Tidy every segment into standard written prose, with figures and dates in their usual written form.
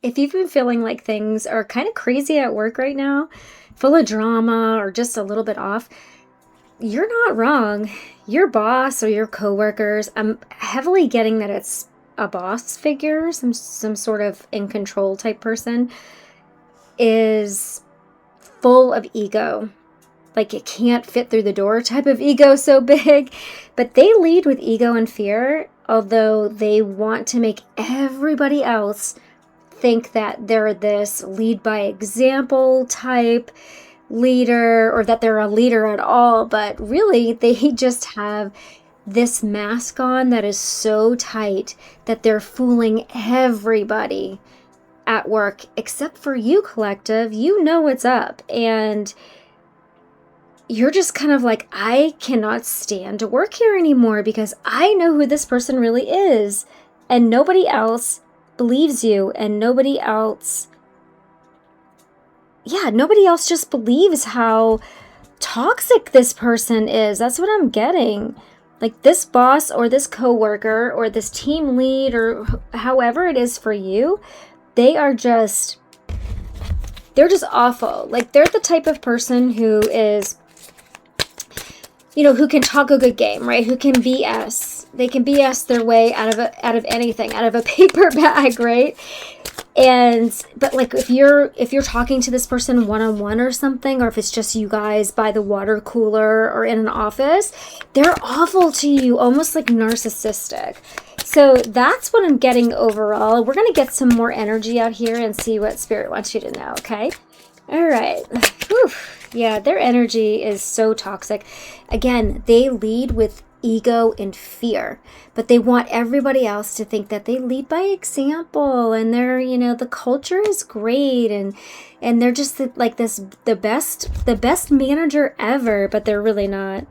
If you've been feeling like things are kind of crazy at work right now, full of drama or just a little bit off, you're not wrong. Your boss or your coworkers, I'm heavily getting that it's a boss figure, some sort of in control type person, is full of ego. Like it can't fit through the door type of ego so big. But they lead with ego and fear, although they want to make everybody else think that they're this lead by example type leader or that they're a leader at all, but really they just have this mask on that is so tight that they're fooling everybody at work except for you, collective. You know what's up, and you're just kind of like, I cannot stand to work here anymore because I know who this person really is, and nobody else believes you, and nobody else just believes how toxic this person is. That's what I'm getting. Like this boss or this coworker or this team lead or however it is for you, they're just awful. Like they're the type of person who is, who can talk a good game, right? Who can BS. They can BS their way out of anything, out of a paper bag, right? But like if you're talking to this person one-on-one or something, or if it's just you guys by the water cooler or in an office, they're awful to you, almost like narcissistic. So that's what I'm getting overall. We're going to get some more energy out here and see what Spirit wants you to know, okay? All right. Whew. Yeah, their energy is so toxic. Again, they lead with ego and fear, but they want everybody else to think that they lead by example, and they're, the culture is great, and they're just like the best manager ever, but they're really not.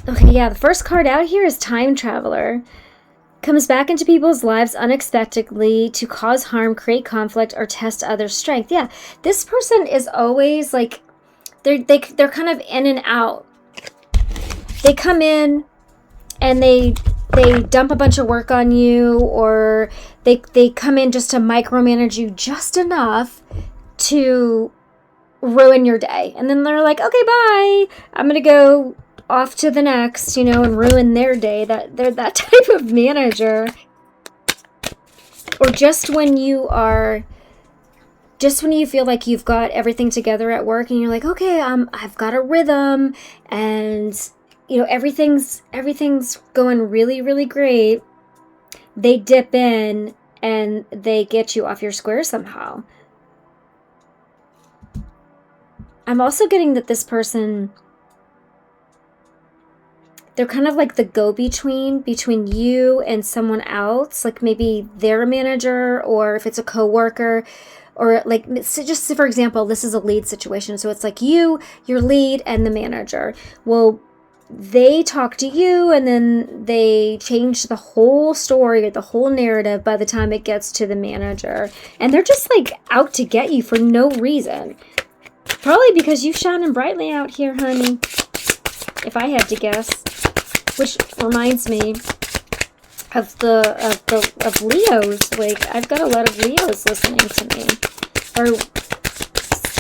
Okay, yeah, the first card out here is Time Traveler. Comes back into people's lives unexpectedly to cause harm, create conflict, or test others' strength. Yeah, this person is always like, they're kind of in and out. They come in and they dump a bunch of work on you, or they come in just to micromanage you just enough to ruin your day. And then they're like, okay, bye. I'm going to go off to the next, and ruin their day. That they're that type of manager. Or just when you feel like you've got everything together at work and you're like, okay, I've got a rhythm and everything's going really, really great. They dip in and they get you off your square somehow. I'm also getting that this person, they're kind of like the go-between between you and someone else, like maybe their manager, or if it's a coworker, or like, so just for example, this is a lead situation. So it's like your lead and the manager. Well, they talk to you and then they change the whole story or the whole narrative by the time it gets to the manager. And they're just like out to get you for no reason. Probably because you shining brightly out here, honey. If I had to guess. Which reminds me of Leos. Like, I've got a lot of Leos listening to me. Or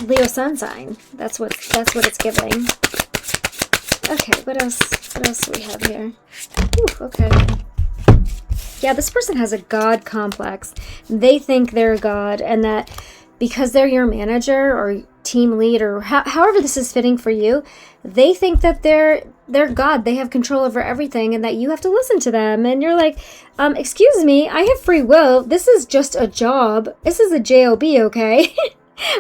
Leo sun sign. That's what it's giving. Okay, what else do we have here? Ooh, okay. Yeah, this person has a god complex. They think they're a god, and that because they're your manager or team lead, or however this is fitting for you, they think that they're God. They have control over everything, and that you have to listen to them. And you're like, excuse me, I have free will. This is just a job. This is a job, okay?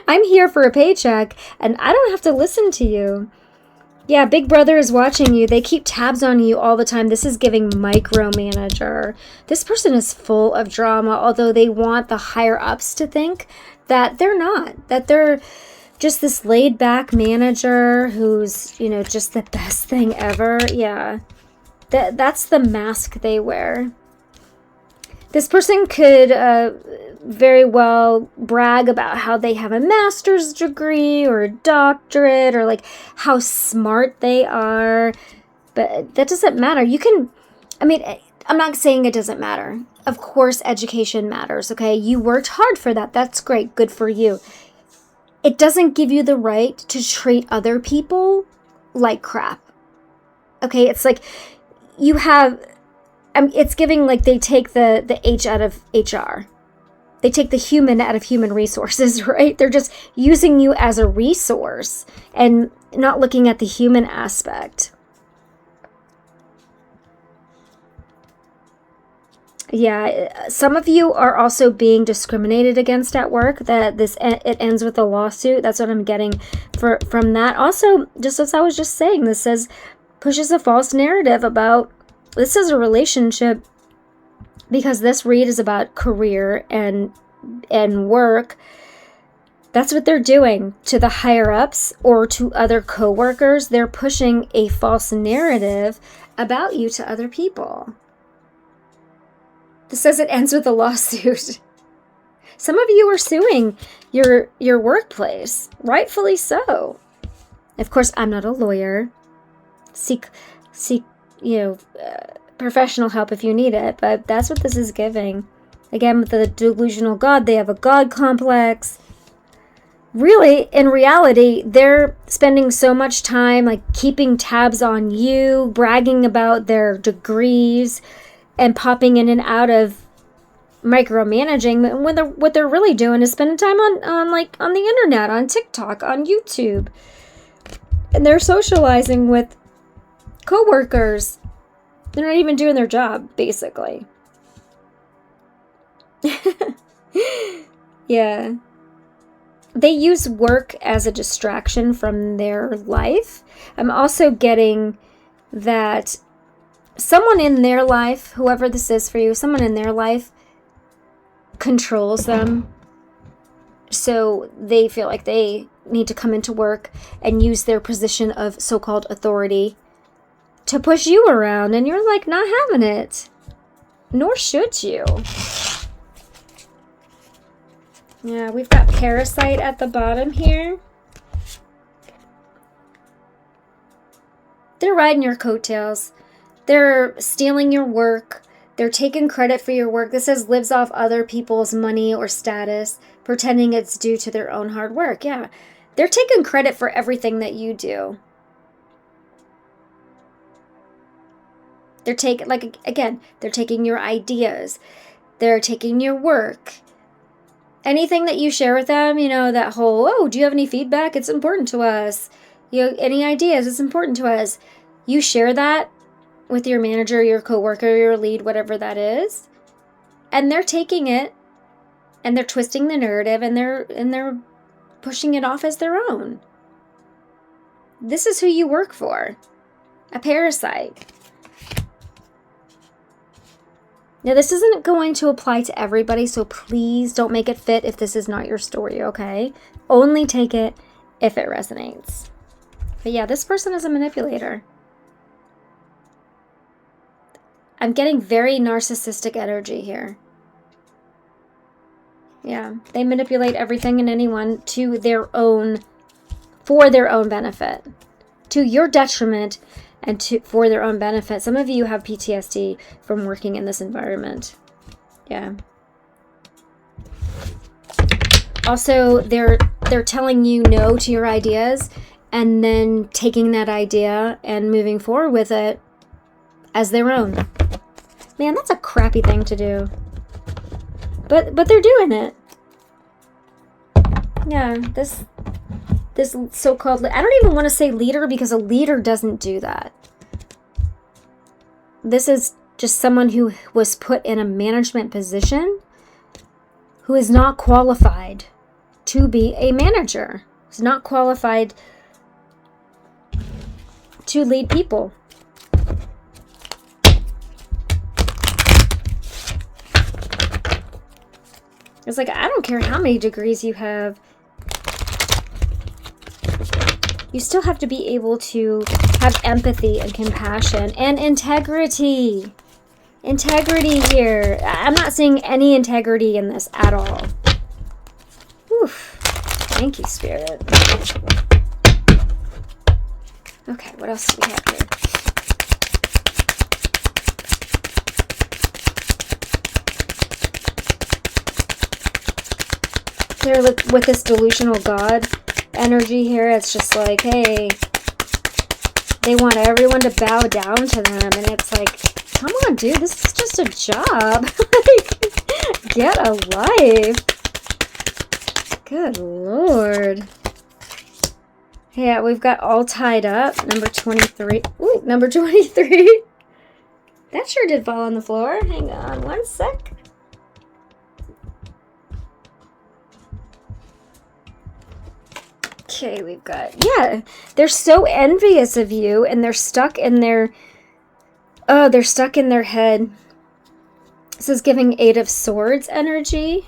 I'm here for a paycheck, and I don't have to listen to you. Yeah, Big Brother is watching you. They keep tabs on you all the time. This is giving micromanager. This person is full of drama, although they want the higher ups to think that they're not, that they're just this laid back manager who's, just the best thing ever. Yeah, that's the mask they wear. This person could very well brag about how they have a master's degree or a doctorate, or like how smart they are, but that doesn't matter. I'm not saying it doesn't matter. Of course, education matters, okay? You worked hard for that. That's great. Good for you. It doesn't give you the right to treat other people like crap. Okay? It's like you have, it's giving like they take the H out of HR. They take the human out of human resources, right? They're just using you as a resource and not looking at the human aspect. Yeah, some of you are also being discriminated against at work. It ends with a lawsuit. That's what I'm getting from that. Also, just as I was just saying, this says pushes a false narrative about this is a relationship, because this read is about career and work. That's what they're doing to the higher ups or to other coworkers. They're pushing a false narrative about you to other people. This says it ends with a lawsuit. Some of you are suing your workplace, rightfully so. Of course, I'm not a lawyer. Seek, professional help if you need it. But that's what this is giving. Again, with the delusional God, they have a God complex. Really, in reality, they're spending so much time like keeping tabs on you, bragging about their degrees, and popping in and out of micromanaging, when what they're really doing is spending time on the internet, on TikTok, on YouTube. And they're socializing with coworkers. They're not even doing their job, basically. Yeah. They use work as a distraction from their life. I'm also getting that someone in their life, whoever this is for you, someone in their life controls them. So they feel like they need to come into work and use their position of so-called authority to push you around. And you're like not having it. Nor should you. Yeah, we've got parasite at the bottom here. They're riding your coattails. They're stealing your work. They're taking credit for your work. This says lives off other people's money or status, pretending it's due to their own hard work. Yeah, they're taking credit for everything that you do. They're taking your ideas. They're taking your work. Anything that you share with them, that whole, oh, do you have any feedback? It's important to us. Any ideas? It's important to us. You share that with your manager, your coworker, your lead, whatever that is. And they're taking it and they're twisting the narrative and they're pushing it off as their own. This is who you work for. A parasite. Now, this isn't going to apply to everybody, so please don't make it fit if this is not your story, okay? Only take it if it resonates. But yeah, this person is a manipulator. I'm getting very narcissistic energy here. Yeah, they manipulate everything and anyone for their own benefit, to your detriment and for their own benefit. Some of you have PTSD from working in this environment. Yeah. Also, they're telling you no to your ideas and then taking that idea and moving forward with it as their own. Man, that's a crappy thing to do. But they're doing it. Yeah, this so-called, I don't even want to say leader, because a leader doesn't do that. This is just someone who was put in a management position who is not qualified to be a manager. Is not qualified to lead people. It's like, I don't care how many degrees you have. You still have to be able to have empathy and compassion and integrity. Integrity here. I'm not seeing any integrity in this at all. Oof. Thank you, Spirit. Okay, what else do we have here? They're with this delusional God energy here. It's just like, hey, they want everyone to bow down to them. And it's like, come on, dude, this is just a job. Like, get a life. Good Lord. Yeah, we've got all tied up. Number 23. Ooh, number 23. That sure did fall on the floor. Hang on one sec. Okay, we've got, yeah, they're so envious of you, and they're stuck in their, oh, they're stuck in their head. This is giving Eight of Swords energy.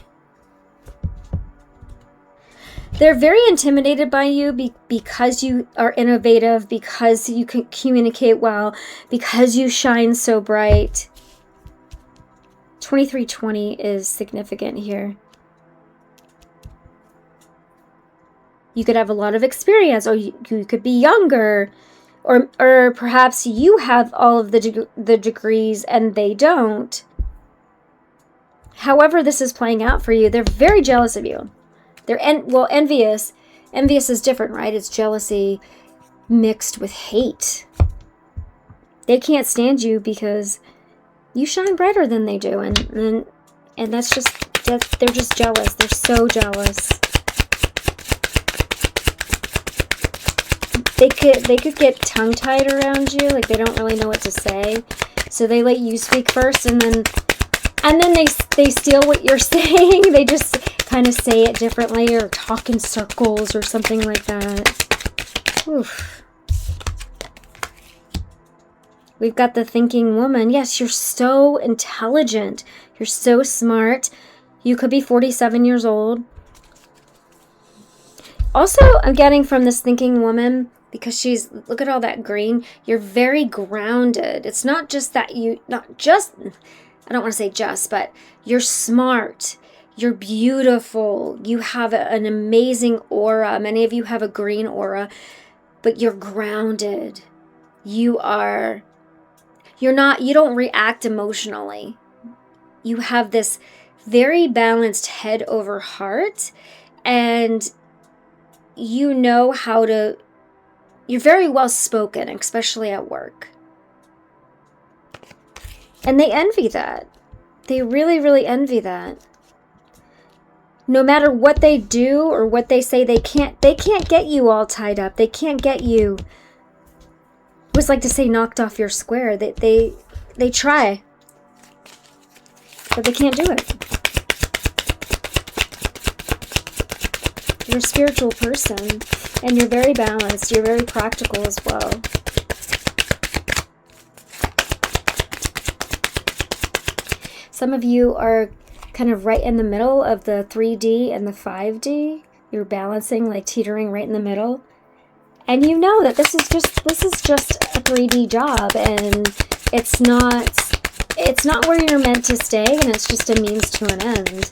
They're very intimidated by you because you are innovative, because you can communicate well, because you shine so bright. 2320 is significant here. You could have a lot of experience, or you could be younger, or perhaps you have all of the degrees and they don't. However this is playing out for you, they're very jealous of you. They're envious. Envious is different, right? It's jealousy mixed with hate. They can't stand you because you shine brighter than they do, and that's they're just jealous. They're so jealous. They could get tongue-tied around you, like they don't really know what to say. So they let you speak first, and then they steal what you're saying. They just kind of say it differently or talk in circles or something like that. Oof. We've got the thinking woman. Yes, you're so intelligent. You're so smart. You could be 47 years old. Also, I'm getting from this thinking woman, because she's, look at all that green, you're very grounded. It's not just that I don't want to say just, but you're smart. You're beautiful. You have an amazing aura. Many of you have a green aura, but you're grounded. You don't react emotionally. You have this very balanced head over heart, and you know how to, you're very well spoken, especially at work. And they envy that. They really, really envy that. No matter what they do or what they say, they can't get you all tied up. They can't get you, I always like to say, knocked off your square. They try, but they can't do it. You're a spiritual person, and you're very balanced. You're very practical as well. Some of you are kind of right in the middle of the 3D and the 5D. You're balancing, like teetering right in the middle. And you know that this is just a 3D job, and it's not where you're meant to stay, and it's just a means to an end.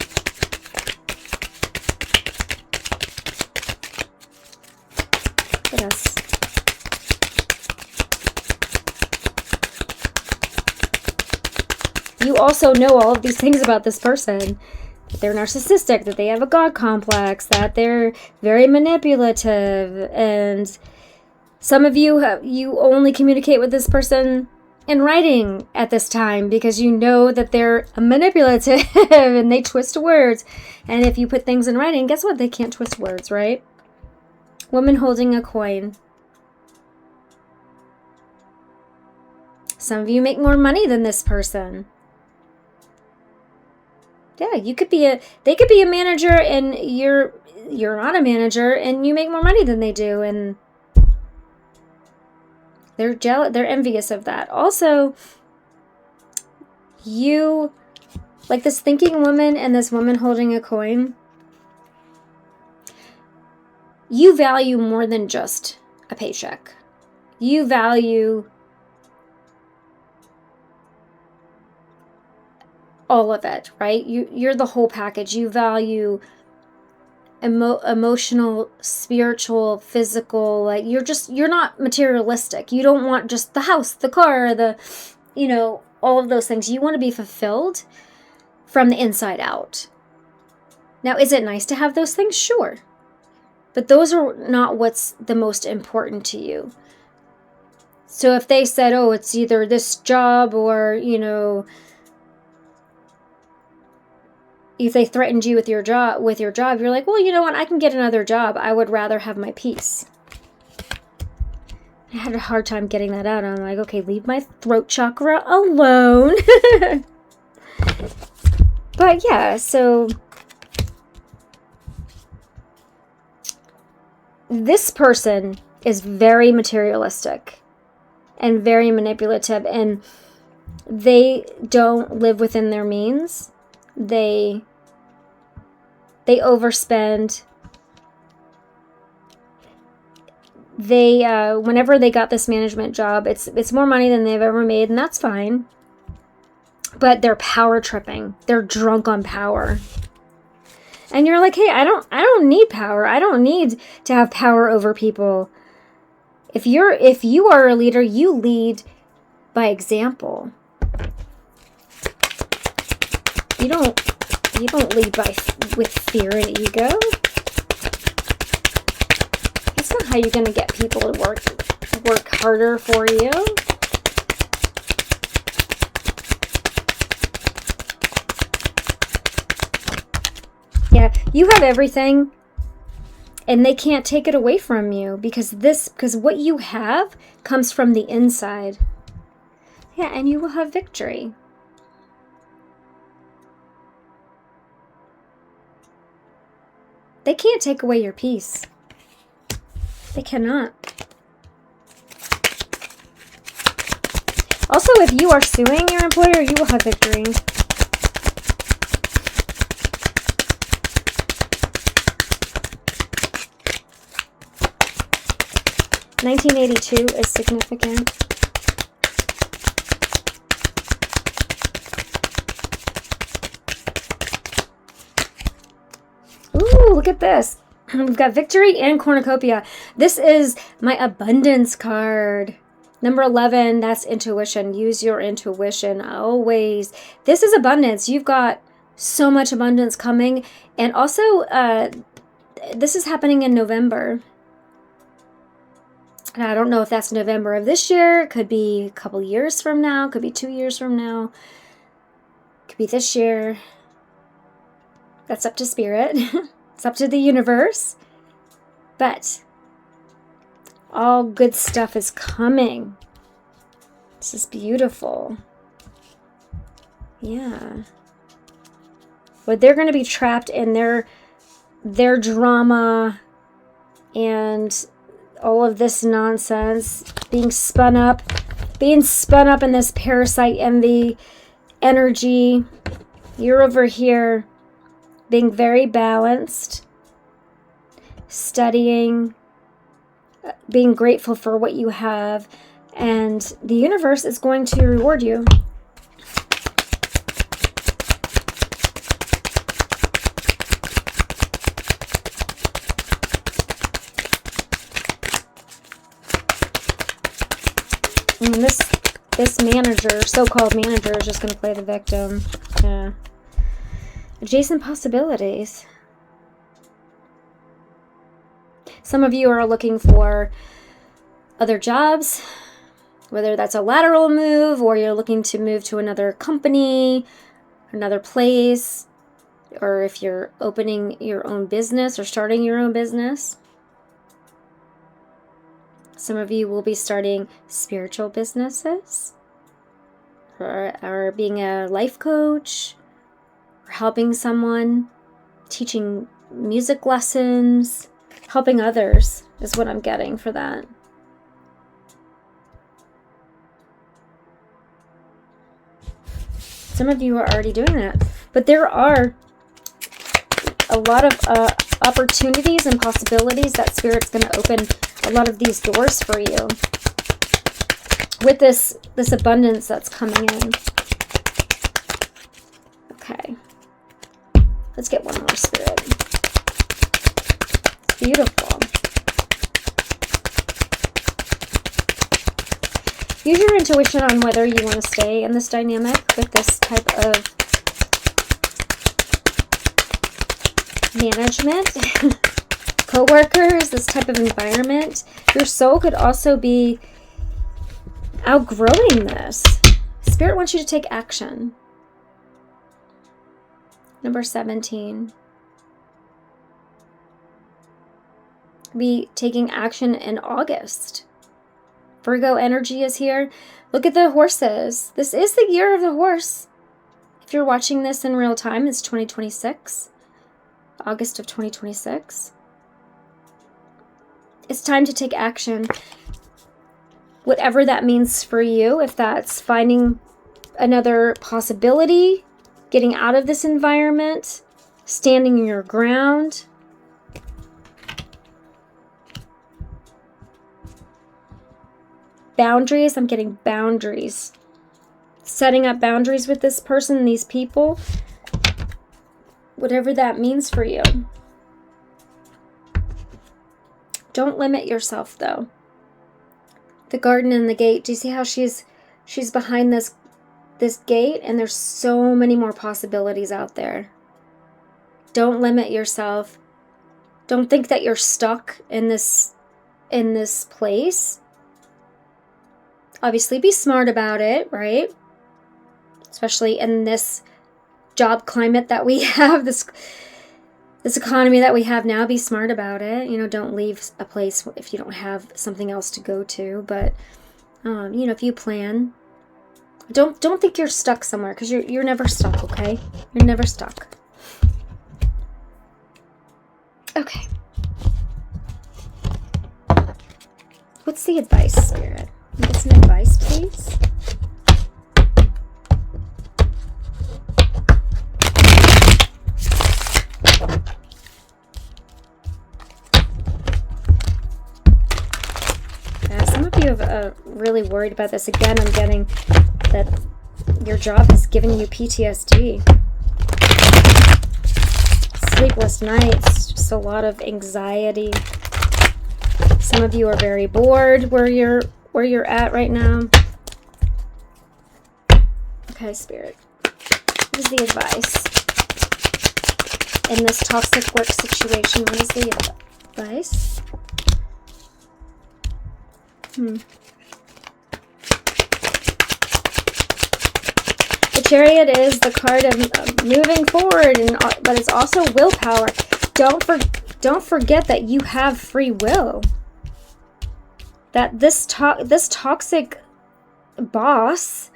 Yes. You also know all of these things about this person. That they're narcissistic, that they have a God complex, that they're very manipulative, and some of you you only communicate with this person in writing at this time because you know that they're manipulative and they twist words. And if you put things in writing, guess what? They can't twist words, right? Woman holding a coin. Some of you make more money than this person. Yeah, they could be a manager, and you're not a manager, and you make more money than they do, and they're jealous, they're envious of that. Also, you, like this thinking woman and this woman holding a coin, you value more than just a paycheck. You value all of it, right? You're the whole package. You value emotional, spiritual, physical, like you're not materialistic. You don't want just the house, the car, all of those things. You want to be fulfilled from the inside out. Now, is it nice to have those things? Sure. But those are not what's the most important to you. So if they said, oh, it's either this job or, you know, if they threatened you with your job, you're like, well, you know what? I can get another job. I would rather have my peace. I had a hard time getting that out. I'm like, okay, leave my throat chakra alone. But yeah, so this person is very materialistic and very manipulative, and they don't live within their means. They overspend. They whenever they got this management job, it's more money than they've ever made, and that's fine. But they're power tripping. They're drunk on power. And you're like, hey, I don't need power. I don't need to have power over people. If you are a leader, you lead by example. You don't lead with fear and ego. That's not how you're going to get people to work harder for you. Yeah, you have everything, and they can't take it away from you because what you have comes from the inside. Yeah, and you will have victory. They can't take away your peace. They cannot. Also, if you are suing your employer, you will have victory. $1982 is significant. Ooh, look at this. We've got victory and cornucopia. This is my abundance card. Number 11, that's intuition. Use your intuition always. This is abundance. You've got so much abundance coming. And also, this is happening in November. And I don't know if that's November of this year. It could be a couple years from now. Could be 2 years from now. Could be this year. That's up to Spirit. It's up to the universe. But all good stuff is coming. This is beautiful. Yeah. But they're going to be trapped in their drama and all of this nonsense, being spun up in this parasite envy energy. You're over here being very balanced, studying, being grateful for what you have, and the universe is going to reward you. And this manager, so-called manager, is just going to play the victim. Yeah. Adjacent possibilities. Some of you are looking for other jobs, whether that's a lateral move or you're looking to move to another company, another place, or if you're opening your own business or starting your own business. Some of you will be starting spiritual businesses, or being a life coach, or helping someone, teaching music lessons, helping others is what I'm getting for that. Some of you are already doing that, but there are a lot of opportunities and possibilities that Spirit's going to open a lot of these doors for you with this abundance that's coming in. Okay. Let's get one more, Spirit. It's beautiful. Use your intuition on whether you want to stay in this dynamic with this type of management, co-workers, this type of environment. Your soul could also be outgrowing this. Spirit wants you to take action. Number 17. Be taking action in August. Virgo energy is here. Look at the horses. This is the year of the horse. If you're watching this in real time, it's 2026. August of 2026. It's time to take action. Whatever that means for you, if that's finding another possibility, getting out of this environment, standing your ground. Boundaries, I'm getting boundaries. Setting up boundaries with this person, these people. Whatever that means for you. Don't limit yourself though. The garden and the gate. Do you see how she's behind this gate, and there's so many more possibilities out there. Don't limit yourself. Don't think that you're stuck in this place. Obviously be smart about it, right? Especially in this job climate that we have, this economy that we have now. Be smart about it. You know, don't leave a place if you don't have something else to go to. But you know, if you plan, don't think you're stuck somewhere, because you're never stuck. Okay, you're never stuck. Okay. What's the advice, Spirit? Get some advice, please. Some of you have really worried about this. Again, I'm getting that your job is giving you PTSD. Sleepless nights, just a lot of anxiety. Some of you are very bored where you're at right now. Okay, Spirit. What is the advice in this toxic work situation? What is the advice? The Chariot is the card of moving forward, but it's also willpower. Don't forget that you have free will. That this toxic boss,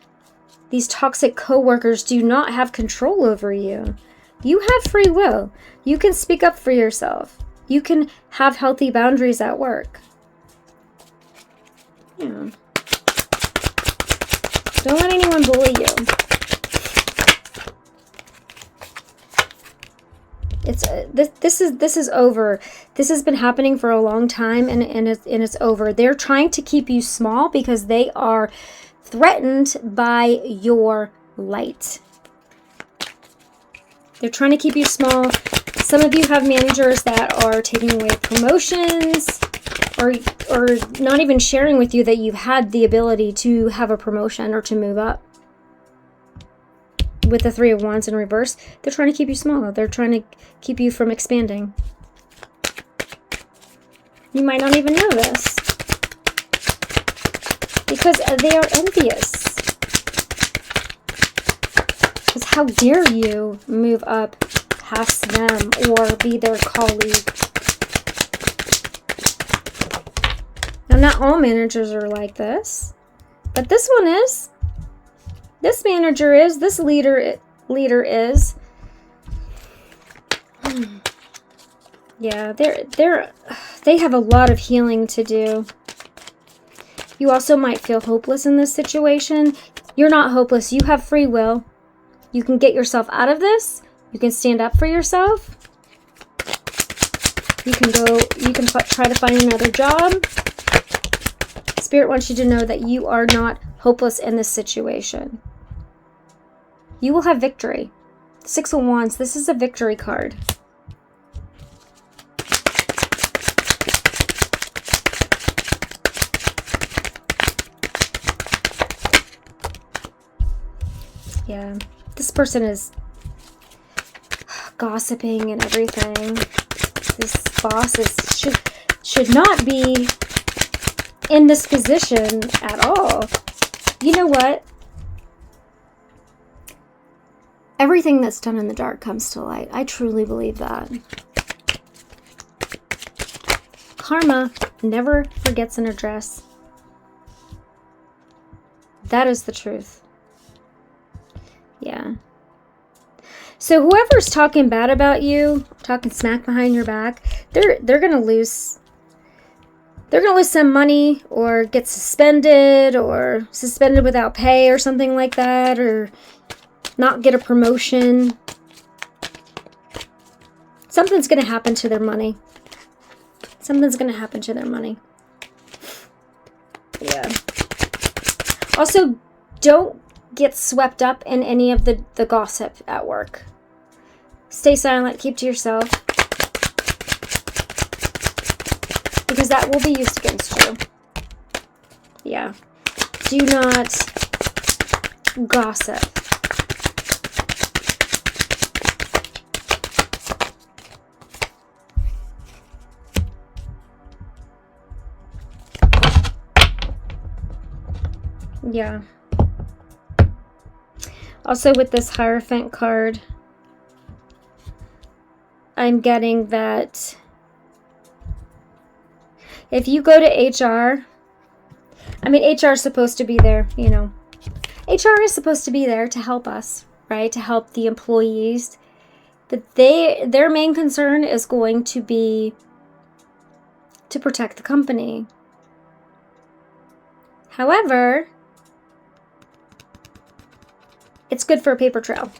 these toxic co-workers do not have control over you. You have free will. You can speak up for yourself. You can have healthy boundaries at work. Yeah. Don't let anyone bully you. This is over. This has been happening for a long time, and it's over. They're trying to keep you small because they are threatened by your light. They're trying to keep you small. Some of you have managers that are taking away promotions, or not even sharing with you that you've had the ability to have a promotion or to move up. With the Three of Wands in reverse, they're trying to keep you small. They're trying to keep you from expanding. You might not even know this, because they are envious. Because how dare you move up past them or be their colleague? Now, not all managers are like this, but this one is. This manager is. This leader is. Yeah, they have a lot of healing to do. You also might feel hopeless in this situation. You're not hopeless. You have free will. You can get yourself out of this. You can stand up for yourself. You can try to find another job. Spirit wants you to know that you are not hopeless in this situation. You will have victory. Six of Wands, this is a victory card. Yeah, this person is gossiping and everything. This boss should not be in this position at all. You know what? Everything that's done in the dark comes to light. I truly believe that. Karma never forgets an address. That is the truth. Yeah. So whoever's talking bad about you, talking smack behind your back, they're gonna lose. They're gonna lose some money, or get suspended without pay, or something like that, or not get a promotion. Something's gonna happen to their money. Something's gonna happen to their money. Yeah. Also, don't get swept up in any of the gossip at work. Stay silent, keep to yourself. Because that will be used against you. Yeah. Do not gossip. Yeah. Also, with this Hierophant card, I'm getting that if you go to HR, I mean, HR is supposed to be there, you know. HR is supposed to be there to help us, right? To help the employees. But their main concern is going to be to protect the company. However, it's good for a paper trail.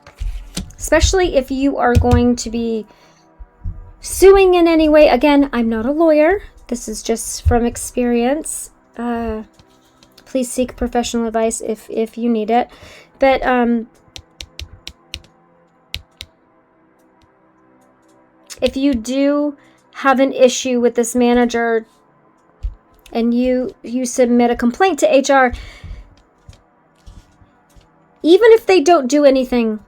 Especially if you are going to be suing in any way. Again, I'm not a lawyer. This is just from experience. Please seek professional advice if you need it. But if you do have an issue with this manager and you submit a complaint to HR, even if they don't do anything,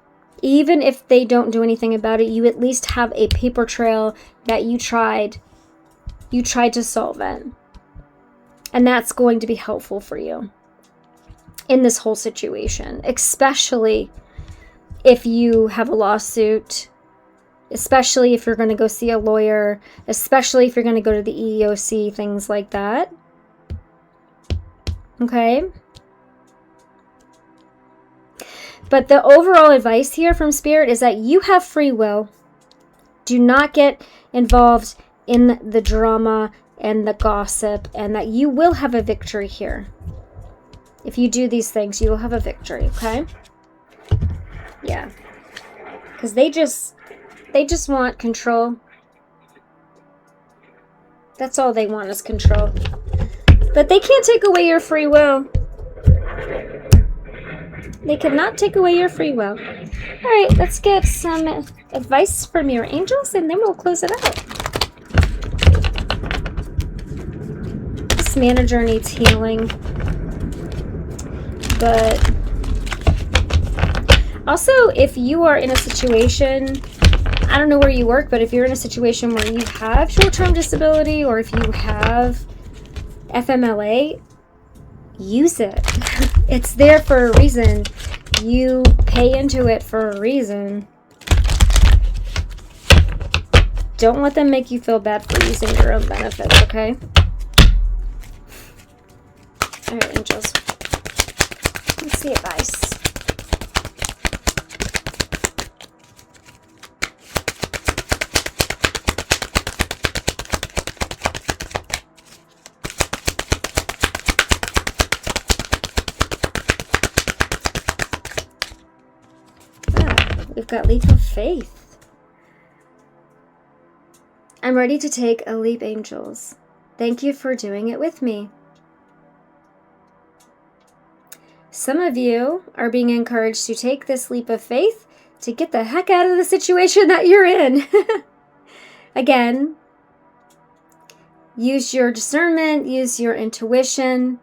about it, you at least have a paper trail that you tried to solve it. And that's going to be helpful for you in this whole situation, especially if you have a lawsuit, especially if you're going to go see a lawyer, especially if you're going to go to the EEOC, things like that. Okay? But the overall advice here from Spirit is that you have free will. Do not get involved in the drama and the gossip, and that you will have a victory here. If you do these things, you will have a victory, okay? Yeah. Because they just want control. That's all they want is control. But they can't take away your free will. They cannot take away your free will. All right, let's get some advice from your angels, and then we'll close it out. This manager needs healing. But also, if you are in a situation, I don't know where you work, but if you're in a situation where you have short-term disability, or if you have FMLA, use it. It's there for a reason. You pay into it for a reason. Don't let them make you feel bad for using your own benefits, okay? Alright, angels. Let's see advice. We've got leap of faith. I'm ready to take a leap, angels. Thank you for doing it with me. Some of you are being encouraged to take this leap of faith to get the heck out of the situation that you're in. Again, use your discernment, use your intuition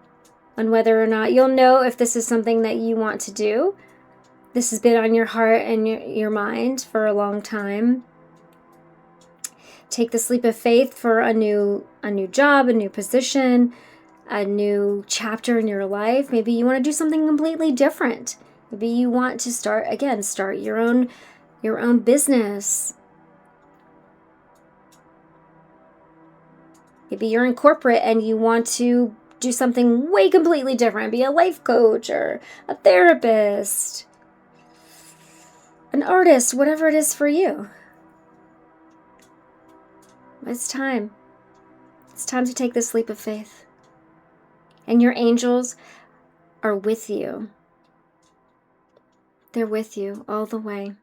on whether or not you'll know if this is something that you want to do. This has been on your heart and your mind for a long time. Take this leap of faith for a new job, a new position, a new chapter in your life. Maybe you want to do something completely different. Maybe you want to start your own business. Maybe you're in corporate and you want to do something way completely different. Be a life coach or a therapist, an artist, whatever it is for you. It's time. It's time to take this leap of faith. And your angels are with you. They're with you all the way.